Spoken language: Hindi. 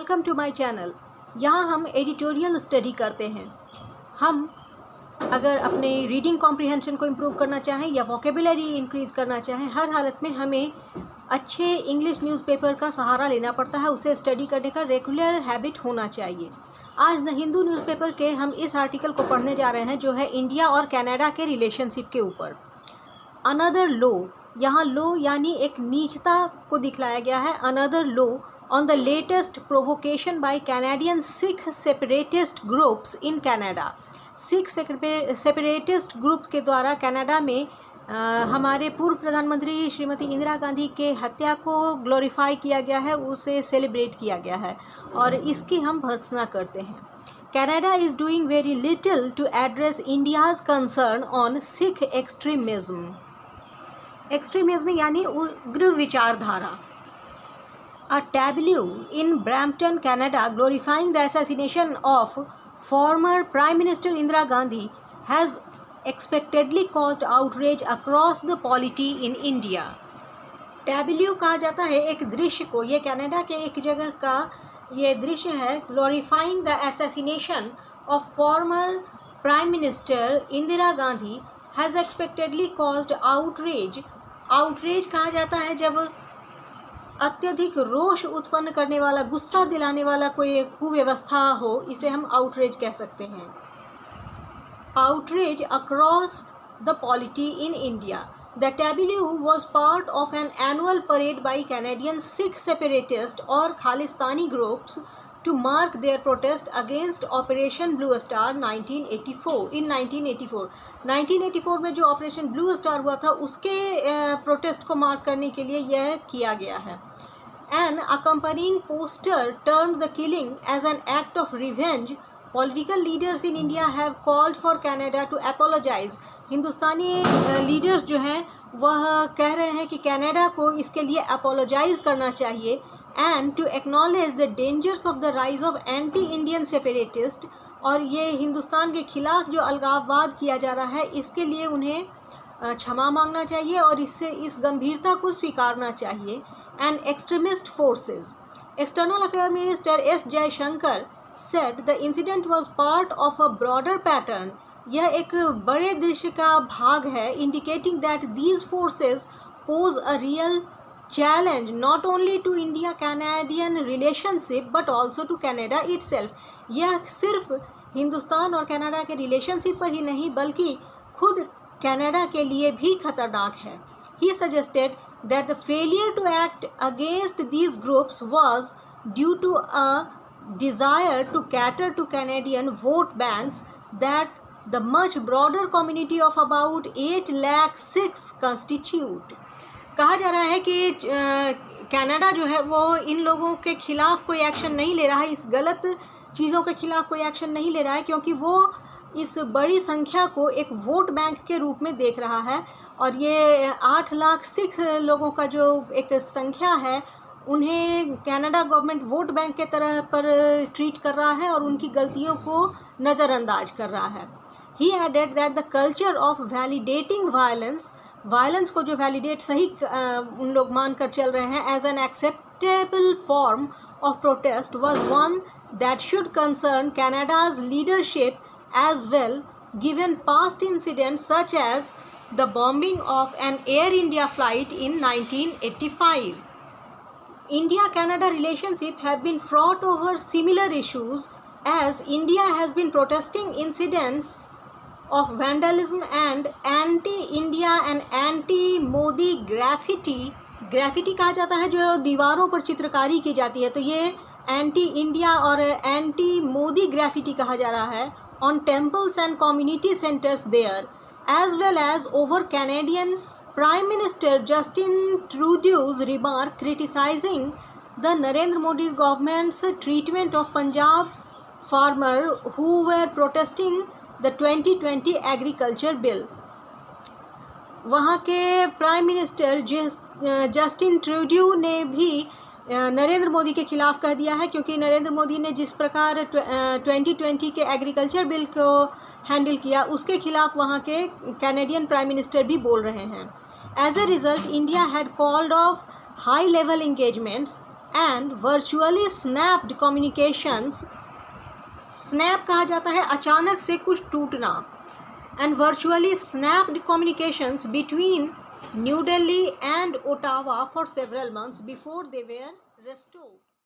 Welcome to my channel. यहाँ हम एडिटोरियल स्टडी करते हैं। हम अगर अपने रीडिंग कॉम्प्रिहेंशन को इम्प्रूव करना चाहें या वोकेबुलरी इंक्रीज़ करना चाहें, हर हालत में हमें अच्छे इंग्लिश न्यूज़पेपर का सहारा लेना पड़ता है। उसे स्टडी करने का रेगुलर हैबिट होना चाहिए। आज द हिंदू न्यूज़पेपर के हम इस आर्टिकल को पढ़ने जा रहे हैं जो है इंडिया और कनाडा के रिलेशनशिप के ऊपर। अनदर लो, यहाँ लो यानी एक नीचता को दिखलाया गया है। Another low on the latest provocation by Canadian Sikh separatist groups in Canada। Sikh separatist group के द्वारा कनाडा में हमारे पूर्व प्रधानमंत्री श्रीमती इंदिरा गांधी के हत्या को ग्लोरीफाई किया गया है, उसे सेलिब्रेट किया गया है और इसकी हम भर्त्सना करते हैं। Canada is doing very little to address India's concern on Sikh extremism। Extremism यानी उग्र विचारधारा। A tableau in Brampton, Canada, glorifying the assassination of former Prime Minister Indira Gandhi has expectedly caused outrage across the polity in India। tableau कहा जाता है एक दृश्य को, ये कनाडा के एक जगह का ये दृश्य है। glorifying the assassination of former Prime Minister Indira Gandhi has expectedly caused outrage। outrage कहा जाता है जब अत्यधिक रोष उत्पन्न करने वाला, गुस्सा दिलाने वाला कोई कुव्यवस्था हो, इसे हम आउटरेज कह सकते हैं। Outrage across the polity in India. The tableau was part of an annual parade by Canadian Sikh separatist और Khalistani groups to mark their protest against Operation Blue Star 1984। 1984 में जो ऑपरेशन ब्लू स्टार हुआ था उसके प्रोटेस्ट को मार्क करने के लिए यह किया गया है। An accompanying poster termed the killing as an act of revenge। Political leaders in India have called for Canada to apologize। Hindustani leaders जो हैं वह कह रहे हैं कि कनाडा को इसके लिए अपोलोजाइज करना चाहिए। And to acknowledge the dangers of the rise of anti-Indian separatist। और ये हिंदुस्तान के खिलाफ जो अलगाववाद किया जा रहा है इसके लिए उन्हें क्षमा मांगना चाहिए और इससे इस गंभीरता को स्वीकारना चाहिए। And extremist forces। External Affairs Minister S. Jaishankar said the incident was part of a broader pattern। यह एक बड़े दृश्य का भाग है, indicating that these forces pose a real challenge not only to India-Canadian relationship but also to Canada itself। यह सिर्फ हिंदुस्तान और कनाडा के रिलेशनशिप पर ही नहीं बल्कि खुद कनाडा के लिए भी खतरनाक है। He suggested that the failure to act against these groups was due to a desire to cater to Canadian vote banks that the much broader community of about 8 lakh Sikhs constitute। कहा जा रहा है कि कनाडा जो है वो इन लोगों के खिलाफ कोई एक्शन नहीं ले रहा है, इस गलत चीज़ों के खिलाफ कोई एक्शन नहीं ले रहा है क्योंकि वो इस बड़ी संख्या को एक वोट बैंक के रूप में देख रहा है और ये 8 लाख सिख लोगों का जो एक संख्या है उन्हें कनाडा गवर्नमेंट वोट बैंक के तरह पर ट्रीट कर रहा है और उनकी गलतियों को नज़रअंदाज कर रहा है। He added that the culture of validating violence को जो वैलिडेट सही उन लोग मानकर चल रहे हैं as an acceptable form of protest was one that should concern Canada's leadership as well given past incidents such as the bombing of an Air India flight in 1985। India Canada relationship have been fraught over similar issues as India has been protesting incidents of vandalism and anti-India and anti-Modi graffiti। Graffiti कहा जाता है जो दीवारों पर चित्रकारी की जाती है, तो ये एंटी इंडिया और एंटी मोदी ग्राफिटी कहा जा रहा है on temples and community centers there, as well as over Canadian Prime Minister Justin Trudeau's remark criticizing the Narendra Modi government's treatment of Punjab farmer who were protesting the 2020 agriculture bill. वहाँ के प्राइम मिनिस्टर जस्टिन ट्रूडियो ने भी नरेंद्र मोदी के खिलाफ कह दिया है क्योंकि नरेंद्र मोदी ने जिस प्रकार 2020 के एग्रीकल्चर बिल को हैंडल किया उसके खिलाफ वहाँ के कैनेडियन प्राइम मिनिस्टर भी बोल रहे हैं। As a result India had called off high level engagements and virtually snapped communications, snap कहा जाता है अचानक से कुछ टूटना, and virtually snapped communications between New Delhi and Ottawa for several months before they were restored.